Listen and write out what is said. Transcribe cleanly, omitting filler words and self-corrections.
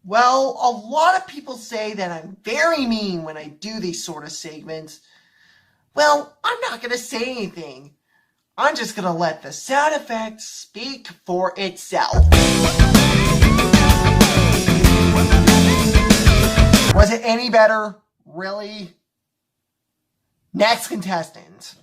Well, a lot of people say that I'm very mean when I do these sort of segments. Well, I'm not going to say anything. I'm just going to let the sound effect speak for itself. Was it any better? Really? Next contestant.